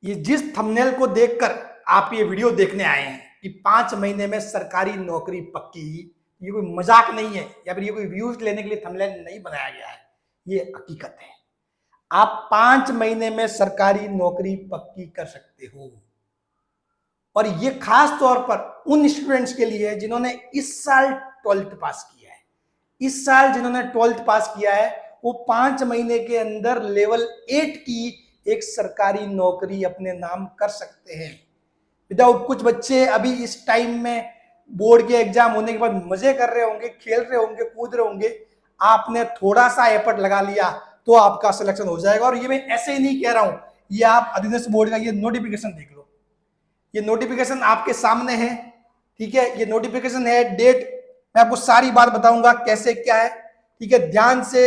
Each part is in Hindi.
ये जिस थंबनेल को देखकर आप ये वीडियो देखने आए हैं कि 5 महीने में सरकारी नौकरी पक्की, ये कोई मजाक नहीं है या फिर ये कोई व्यूज लेने के लिए थंबनेल नहीं बनाया गया है, ये हकीकत है। आप 5 महीने में सरकारी नौकरी पक्की कर सकते हो। और ये खास तौर पर उन स्टूडेंट्स के लिए है जिन्होंने इस साल 12th पास किया है। इस साल जिन्होंने 12th पास किया है वो 5 महीने के अंदर लेवल 8 की एक सरकारी नौकरी अपने नाम कर सकते हैं विदाउट। कुछ बच्चे अभी इस टाइम में बोर्ड के एग्जाम होने के बाद मजे कर रहे होंगे, खेल रहे होंगे, कूद रहे होंगे। आपने थोड़ा सा एफर्ट लगा लिया तो आपका सिलेक्शन हो जाएगा। और ये मैं ऐसे ही नहीं कह रहा हूं, ये आप अधीनस्थ बोर्ड का ये नोटिफिकेशन देख लो। ये नोटिफिकेशन आपके सामने है, ठीक है। ये नोटिफिकेशन है, डेट मैं आपको सारी बात बताऊंगा कैसे क्या है, ठीक है। ध्यान से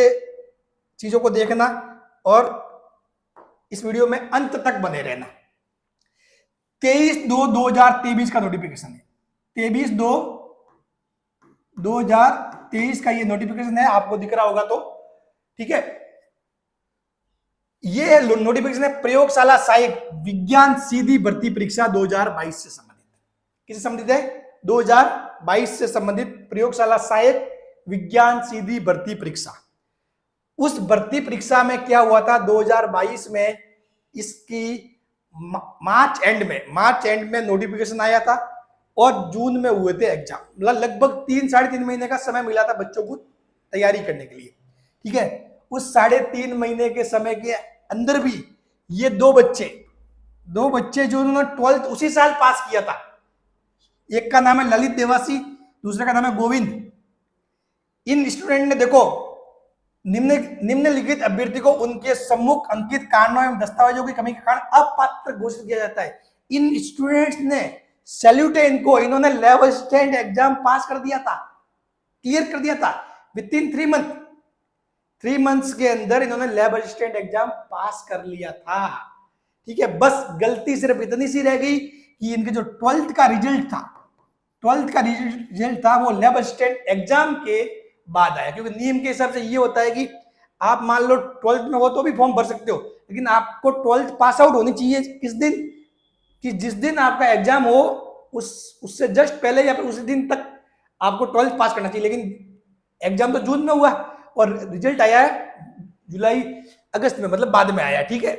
चीजों को देखना और इस वीडियो में अंत तक बने रहना। 23/2/2023 का नोटिफिकेशन है। 23/2/2023 का ये नोटिफिकेशन है, आपको दिख रहा होगा तो, ठीक है। ये नोटिफिकेशन है प्रयोगशाला सहायक विज्ञान सीधी भर्ती परीक्षा 2022 से संबंधित। किससे संबंधित है? 2022 से संबंधित प्रयोगशाला सहायक विज्ञान सीधी भर्ती परीक्षा। उस भर्ती परीक्षा में क्या हुआ था 2022 में, इसकी मार्च एंड में नोटिफिकेशन आया था और जून में हुए थे एग्जाम। मतलब लगभग 3-3.5 महीने का समय मिला था बच्चों को तैयारी करने के लिए, ठीक है। उस 3.5 महीने के समय के अंदर भी ये दो बच्चे जो उन्होंने 12th उसी साल पास किया था, एक का नाम है ललित देवासी, दूसरे का नाम है गोविंद। इन स्टूडेंट ने देखो निम्नलिखित अभ्यर्थी को उनके सम्मुख अंकित कारणों एवं दस्तावेजों की कमी के कारण अपात्र घोषित किया जाता है। इन स्टूडेंट्स ने सैल्यूट है इनको, इन्होंने लेवल स्टैंड एग्जाम पास कर दिया था, क्लियर कर दिया था विद इन 3 मंथ्स के अंदर इन्होंने लैब असिस्टेंट एग्जाम पास कर लिया था, ठीक है। बस गलती सिर्फ इतनी सी रह गई कि इनके जो 12th का रिजल्ट था वो लैब असिस्टेंट एग्जाम के बाद आया। क्योंकि नियम के हिसाब से ये होता है कि आप मान लो 12th में हो तो भी फॉर्म भर सकते हो, लेकिन आपको 12th पास आउट होनी चाहिए किस दिन, कि जिस दिन आपका एग्जाम हो उससे जस्ट पहले या फिर उसी दिन तक आपको 12th पास करना चाहिए। लेकिन एग्जाम तो जून में हुआ और रिजल्ट आया है जुलाई अगस्त में, मतलब बाद में आया, ठीक है।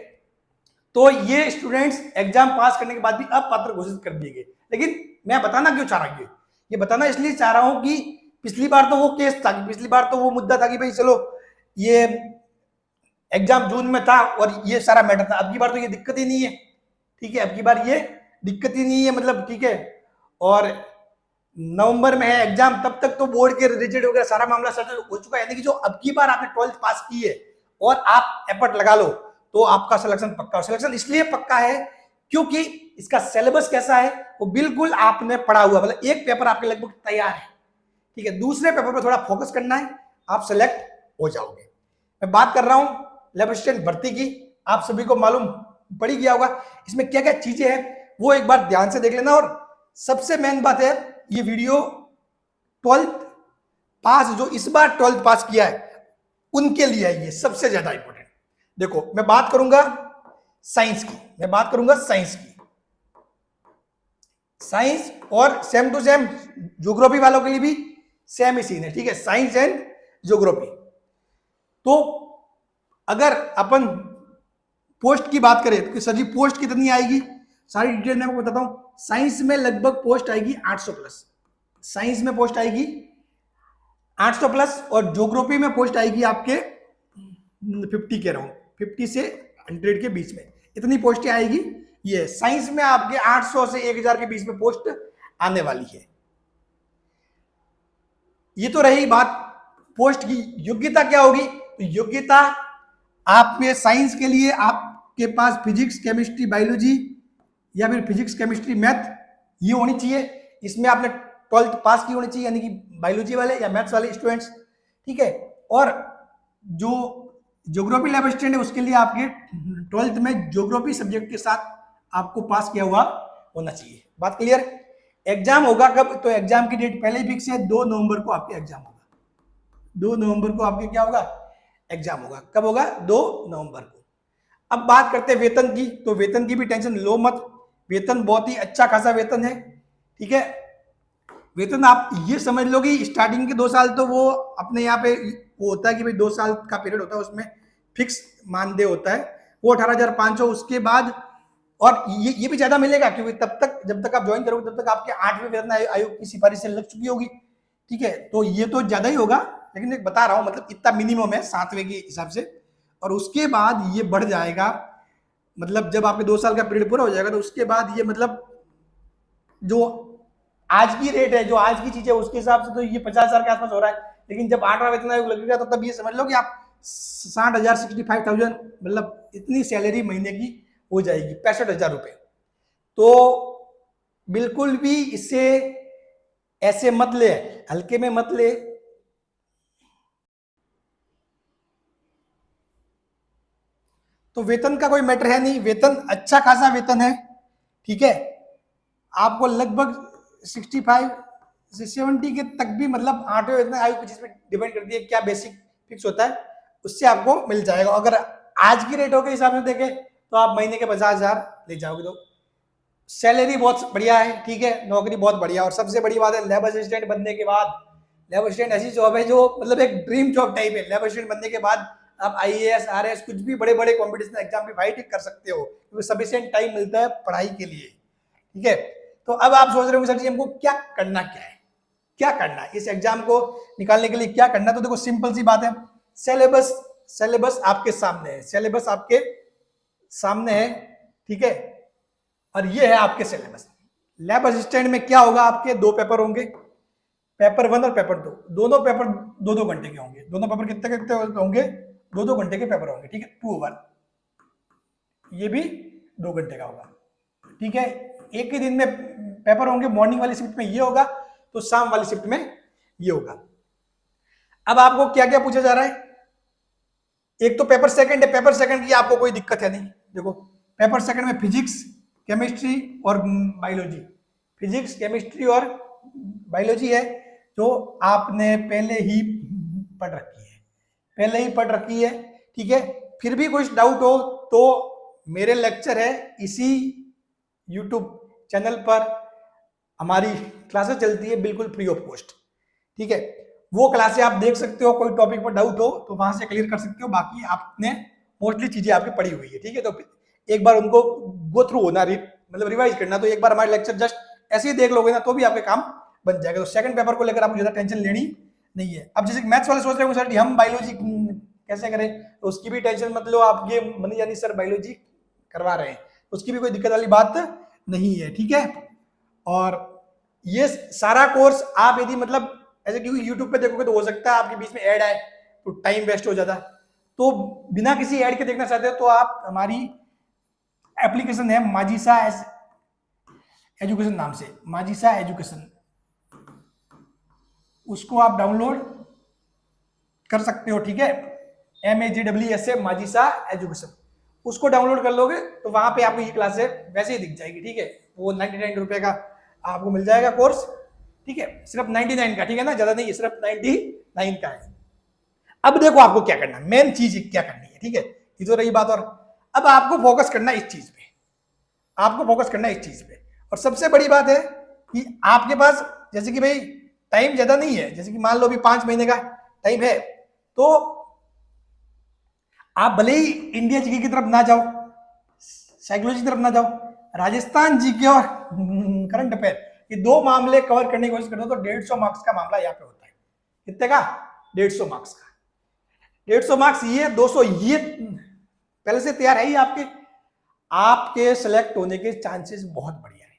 तो ये स्टूडेंट्स एग्जाम पास करने के बाद भी अपात्र घोषित कर दिए गए। लेकिन मैं बताना क्यों चाह रहा हूं, ये बताना इसलिए चाह रहा हूं कि पिछली बार तो वो केस था, पिछली बार तो वो मुद्दा था कि भाई चलो ये एग्जाम जून में था और ये सारा मैटर था। अब की बार तो ये दिक्कत ही नहीं है, ठीक है। अब की बार ये दिक्कत ही नहीं है, मतलब, ठीक है। और नवंबर में है एग्जाम, तब तक तो बोर्ड के रिजल्ट वगैरह सारा मामला सेटल हो चुका है। यानी कि जो अब की बार आपने 12th पास की है और आप एफर्ट लगा लो तो आपका सिलेक्शन पक्का। सिलेक्शन इसलिए पक्का है क्योंकि इसका सिलेबस कैसा है वो बिल्कुल आपने पढ़ा हुआ, मतलब एक पेपर आपके लगभग तैयार है, ठीक है। दूसरे पेपर पर थोड़ा फोकस करना है, आप सेलेक्ट हो जाओगे। मैं बात कर रहा हूं लैब असिस्टेंट भर्ती की, आप सभी को मालूम पड़ ही गया होगा इसमें क्या क्या चीजें हैं, वो एक बार ध्यान से देख लेना। और सबसे मेन बात है, ये वीडियो 12th पास, जो इस बार 12th पास किया है उनके लिए है, ये सबसे ज्यादा इंपॉर्टेंट। देखो मैं बात करूंगा साइंस की, साइंस और सेम टू सेम ज्योग्राफी वालों के लिए भी सेम ही सीन है, ठीक है। Science and geography. तो अगर अपन पोस्ट की बात करें तो सर जी पोस्ट कितनी आएगी, सारी डिटेल मैं आपको बताता हूं। साइंस में लगभग पोस्ट आएगी 800 प्लस, साइंस में पोस्ट आएगी 800 प्लस और ज्योग्राफी में पोस्ट आएगी आपके 50 के अराउंड, 50 से 100 के बीच में इतनी पोस्टें आएगी। ये साइंस में आपके 800 से 1000 के बीच में पोस्ट आने वाली है। ये तो रही बात पोस्ट की। योग्यता क्या होगी, तो योग्यता आपके साइंस के लिए आपके पास फिजिक्स, केमिस्ट्री, बायोलॉजी या फिर फिजिक्स, केमिस्ट्री, मैथ ये होनी चाहिए। इसमें आपने 12th पास की होनी चाहिए, यानी कि बायोलॉजी वाले या मैथ्स वाले स्टूडेंट्स, ठीक है। और जो ज्योग्राफी लैब असिस्टेंट है उसके लिए आपके 12th में ज्योग्राफी सब्जेक्ट के साथ आपको पास किया हुआ होना चाहिए। बात क्लियर। एग्जाम होगा कब, तो एग्जाम की डेट पहले ही फिक्स है, 2 नवंबर को आपके एग्जाम होगा। 2 नवंबर को आपके क्या होगा, एग्जाम होगा। कब होगा, 2 नवंबर को। अब बात करते हैं वेतन की, तो वेतन की भी टेंशन लो मत, वेतन बहुत ही अच्छा खासा वेतन है, ठीक है। वेतन आप ये समझ लो कि स्टार्टिंग के 2 साल तो वो अपने यहाँ पे वो होता है कि भाई 2 साल का पीरियड होता है, उसमें फिक्स मानदेय होता है वो 18,500। उसके बाद और ये भी ज्यादा मिलेगा, क्योंकि तब तक जब तक आप ज्वाइन करोगे तब तक आपके 8वें वेतन आयोग की सिफारिश से लग चुकी होगी, ठीक है। तो ये तो ज्यादा ही होगा, लेकिन एक बता रहा हूं मतलब इतना मिनिमम है 7वें के हिसाब से। और उसके बाद ये बढ़ जाएगा, मतलब जब आपके 2 साल का पीरियड पूरा हो जाएगा तो उसके बाद ये मतलब जो आज की रेट है, जो आज की चीज है, उसके हिसाब से तो ये 50,000 के आसपास हो रहा है। लेकिन जब 8वां वेतन आयोग लगेगा तो तब ये समझ लो कि आप 60,000 65,000 मतलब इतनी सैलरी महीने की हो जाएगी, 65,000 रुपए। तो बिल्कुल भी इससे ऐसे मत ले, हल्के में मत ले। तो वेतन का कोई मैटर है नहीं, वेतन अच्छा खासा वेतन है, ठीक है। आपको लगभग 65 से 70 के तक भी, मतलब 8वें वेतन आयोग की जिसमें डिपेंड करती है क्या बेसिक फिक्स होता है, उससे आपको मिल जाएगा। अगर आज की रेटों के हिसाब से देखें तो आप महीने के 50,000 ले जाओगे, तो सैलरी बहुत बढ़िया है, ठीक है, नौकरी बहुत बढ़िया। और सबसे बड़ी बात है, लैब असिस्टेंट बनने के बाद, लैब असिस्टेंट ऐसी जॉब है जो मतलब एक ड्रीम जॉब टाइप है। लैब असिस्टेंट बनने के बाद आप IAS RS कुछ भी बड़े बड़े कॉम्पिटिशन एग्जाम की फाइट कर सकते हो, क्योंकि सफिशिएंट टाइम मिलता है पढ़ाई के लिए, ठीक है। तो अब आप सोच रहे हो सर जी हमको क्या करना, क्या है, क्या करना है इस एग्जाम को निकालने के लिए, क्या करना। तो देखो सिंपल सी बात है, सिलेबस सिलेबस आपके सामने है, सिलेबस आपके सामने है, ठीक है। और ये है आपके सिलेबस। लैब असिस्टेंट में क्या होगा, आपके 2 पेपर होंगे, पेपर 1 और पेपर 2, दोनों पेपर 2-2 घंटे के होंगे। दोनों पेपर कितने कितने होंगे, 2-2 घंटे के पेपर होंगे, ठीक है, 2 ओवर। ये भी 2 घंटे का होगा, ठीक है। एक ही दिन में पेपर होंगे, मॉर्निंग वाली शिफ्ट में ये होगा तो शाम वाली शिफ्ट में ये होगा। अब आपको क्या क्या पूछा जा रहा है, एक तो पेपर सेकंड है, पेपर सेकंड की आपको कोई दिक्कत है नहीं। देखो पेपर सेकंड में फिजिक्स, केमिस्ट्री और बायोलॉजी, फिजिक्स केमिस्ट्री और बायोलॉजी है, जो आपने पहले ही पढ़ रखी है, पहले ही पढ़ रखी है, ठीक है। फिर भी कुछ डाउट हो तो मेरे लेक्चर है इसी यूट्यूब चैनल पर, हमारी क्लासेस चलती है बिल्कुल फ्री ऑफ कॉस्ट, ठीक है। वो क्लासेस आप देख सकते हो, कोई टॉपिक पर डाउट हो तो वहां से क्लियर कर सकते हो। बाकी आपने मोस्टली चीजें आपकी पढ़ी हुई है, ठीक है। तो एक बार उनको गो थ्रू होना, मतलब रिवाइज करना, तो एक बार हमारे लेक्चर जस्ट ऐसे ही देख लोगे ना तो भी आपके काम बन जाएगा। तो सेकंड पेपर को लेकर आपको ज्यादा टेंशन लेनी नहीं है। अब जैसे मैथ्स वाले सोच रहे हो सर हम बायोलॉजी कैसे करें, तो उसकी भी टेंशन मत लो, आप ये मनी जानी सर बायोलॉजी करवा रहे हैं, उसकी भी कोई दिक्कत वाली बात नहीं है, ठीक है। और ये सारा कोर्स आप यदि मतलब ऐसे क्योंकि यूट्यूब पे देखोगे तो हो सकता है आपके बीच में ऐड आए तो टाइम वेस्ट हो जाता, तो बिना किसी ऐड के देखना चाहते हो तो आप हमारी एप्लीकेशन है माजिसा एजुकेशन नाम से, माजिसा एजुकेशन, उसको आप डाउनलोड कर सकते हो, ठीक है। MAGWSA माजिसा एजुकेशन, उसको डाउनलोड कर लोगे तो वहां पे आपको ये क्लासे वैसे ही दिख जाएगी, ठीक है। वो 99 रुपए का आपको मिल जाएगा कोर्स, ठीक है, सिर्फ 99 का, ठीक है ना, ज्यादा नहीं है, सिर्फ 99 का है। अब देखो आपको क्या करना है, मेन चीज क्या करनी है, ठीक है, ये तो रही बात। और अब आपको फोकस करना है इस चीज पे, आपको फोकस करना है इस चीज पे। और सबसे बड़ी बात है कि आपके पास जैसे कि भाई टाइम ज्यादा नहीं है, जैसे कि मान लो अभी 5 महीने का टाइम है, तो आप भले ही इंडिया जीके की तरफ ना जाओ, साइकोलॉजी की तरफ ना जाओ, राजस्थान जीके और करंट अफेयर, ये 2 मामले कवर करने की कोशिश करते हो तो 150 मार्क्स का मामला यहाँ पे होता है। कितने का, 150 मार्क्स का, 150 मार्क्स, ये 200 ये पहले से तैयार है ही आपके, आपके सेलेक्ट होने के चांसेस बहुत बढ़िया है।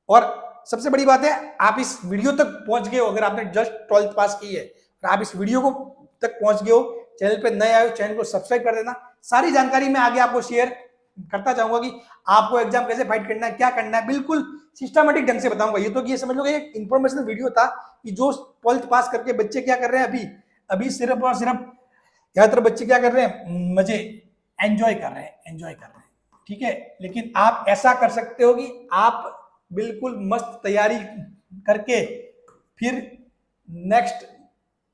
और सबसे बड़ी बात है, आप इस वीडियो तक पहुंच गए हो, अगर आपने जस्ट 12th पास की है और आप इस वीडियो को तक पहुंच गए हो, चैनल पे नए आए हो चैनल को सब्सक्राइब कर देना। सारी जानकारी मैं आगे आपको शेयर करता जाऊंगा कि आपको एग्जाम कैसे फाइट करना है, क्या करना है, बिल्कुल सिस्टमेटिक ढंग से बताऊंगा। ये तो कि ये समझ लो कि एक इंफॉर्मेशनल वीडियो था कि जो 12th पास करके बच्चे क्या कर रहे हैं, अभी सिर्फ और सिर्फ ज्यादातर बच्चे क्या कर रहे हैं, मजे एंजॉय कर रहे हैं, एंजॉय कर रहे हैं, ठीक है। लेकिन आप ऐसा कर सकते हो कि आप बिल्कुल मस्त तैयारी करके फिर नेक्स्ट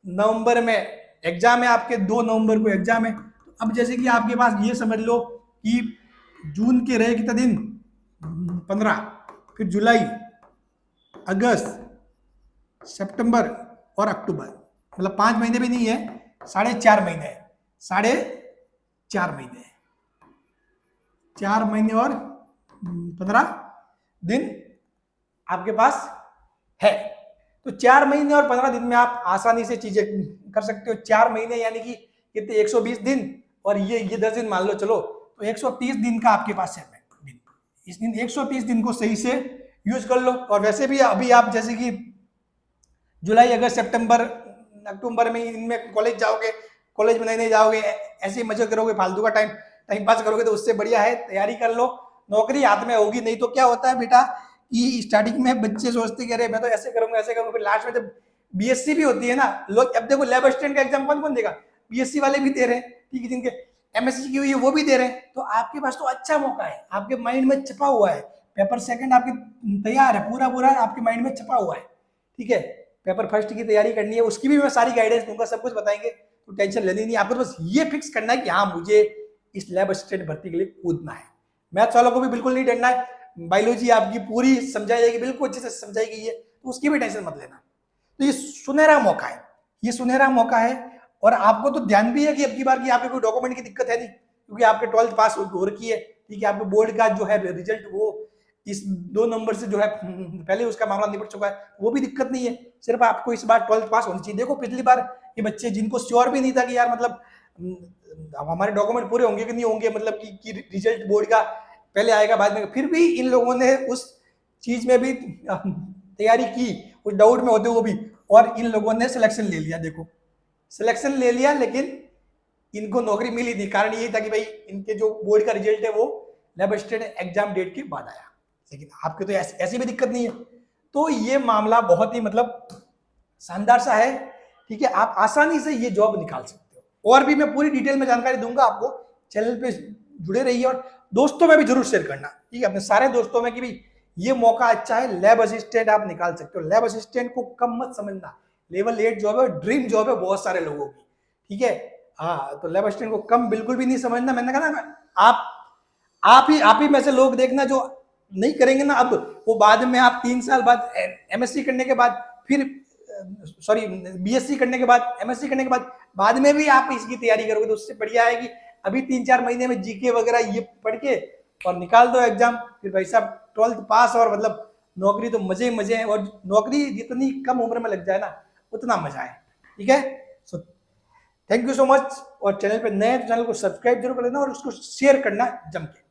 नवंबर में एग्जाम है आपके, 2 नवंबर को एग्जाम है। तो अब जैसे कि आपके पास ये समझ लो कि जून के रहे कितना दिन, 15, फिर जुलाई, अगस्त, सितंबर और अक्टूबर, मतलब 5 महीने भी नहीं है, 4.5 महीने है, 4.5 महीने, 4 महीने और 15 दिन आपके पास है। तो 4 महीने और 15 दिन में आप आसानी से चीजें कर सकते हो। 4 महीने यानी कि कितने, 120 दिन, और ये 10 दिन मान लो चलो, तो 130 दिन का आपके पास है दिन। इस दिन 130 दिन को सही से यूज कर लो। और वैसे भी अभी आप जैसे कि जुलाई, अगस्त, सितंबर, अक्टूबर में इनमें कॉलेज जाओगे, कॉलेज में नहीं जाओगे, ऐसे ही मजे करोगे, फालतू का टाइम पास करोगे, तो उससे बढ़िया है तैयारी कर लो, नौकरी हाथ में होगी। नहीं तो क्या होता है बेटा कि स्टार्टिंग में बच्चे सोचते कि अरे मैं तो ऐसे करूंगा ऐसे करूंगा, फिर लास्ट में जब बीएससी भी होती है ना, लोग अब देखो लैब असिस्टेंट का एग्जाम कौन कौन देगा, बीएससी वाले भी दे रहे हैं, ठीक है, जिनके एमएससी की हुई है वो भी दे रहे हैं। तो आपके पास तो अच्छा मौका है, आपके माइंड में छपा हुआ है, पेपर सेकंड आपके तैयार है, पूरा पूरा आपके माइंड में छपा हुआ है, ठीक है। पेपर फर्स्ट की तैयारी करनी है, उसकी भी मैं सारी गाइडेंस दूंगा, सब कुछ बताएंगे, तो टेंशन लेनी नहीं। आपको बस ये फिक्स करना है कि हाँ मुझे इस लैब असिस्टेंट भर्ती के लिए कूदना है। मैथ्स वालों को भी बिल्कुल नहीं डरना है, बायोलॉजी आपकी पूरी समझाई जाएगी, बिल्कुल अच्छे से समझाई गई है, तो उसकी भी टेंशन मत लेना। तो ये सुनहरा मौका है, ये सुनहरा मौका है। और आपको तो ध्यान भी है कि अब की बार की आपके कोई डॉक्यूमेंट की दिक्कत है नहीं, क्योंकि आपके 12th पास हो रखी है, ठीक है। आपके बोर्ड का जो है रिजल्ट वो इस 2 नंबर से जो है पहले उसका मामला निपट चुका है, वो भी दिक्कत नहीं है। सिर्फ आपको इस बार 12th पास होनी चाहिए। देखो पिछली बार ये बच्चे जिनको श्योर भी नहीं था कि यार मतलब हमारे डॉक्यूमेंट पूरे होंगे कि नहीं होंगे, मतलब कि रिजल्ट बोर्ड का पहले आएगा बाद में, फिर भी इन लोगों ने उस चीज में भी तैयारी की, उस डाउट में होते हुए भी, और इन लोगों ने सिलेक्शन ले लिया। देखो सिलेक्शन ले लिया, लेकिन इनको नौकरी मिली नहीं। कारण यही था कि भाई इनके जो बोर्ड का रिजल्ट है वो लैब असिस्टेंट एग्जाम डेट के बाद आया, लेकिन आपके तो ऐसी भी दिक्कत नहीं है। तो ये मामला बहुत ही मतलब शानदार सा है, ठीक है। आप आसानी से ये जॉब निकाल सकते हो। और भी मैं पूरी डिटेल में जानकारी दूंगा आपको, चैनल पे जुड़े रहिए, और दोस्तों में भी जरूर शेयर करना, ठीक है, अपने सारे दोस्तों में कि भाई ये मौका अच्छा है, लैब असिस्टेंट आप निकाल सकते हो। लैब असिस्टेंट को कम मत समझना, लेवल 8 जॉब है, ड्रीम जॉब है बहुत सारे लोगों की, ठीक है। हाँ, तो लैब असिस्टेंट को कम बिल्कुल भी नहीं समझना। मैंने कहा ना, आप ही में से लोग देखना जो नहीं करेंगे ना, अब वो बाद में आप 3 साल बाद एमएससी करने के बाद, फिर सॉरी बीएससी करने के बाद, एमएससी करने के बाद में भी आप इसकी तैयारी करोगे, तो उससे बढ़िया है कि अभी 3-4 महीने में जीके वगैरह ये पढ़ के और निकाल दो एग्जाम। फिर भाई साहब 12th पास, और मतलब नौकरी तो मजे ही मजे हैं, और नौकरी जितनी कम उम्र में लग जाए ना उतना मजा है, ठीक है। So thank you so much. और चैनल पे नए तो चैनल को सब्सक्राइब जरूर कर लेना, और उसको शेयर करना जम के।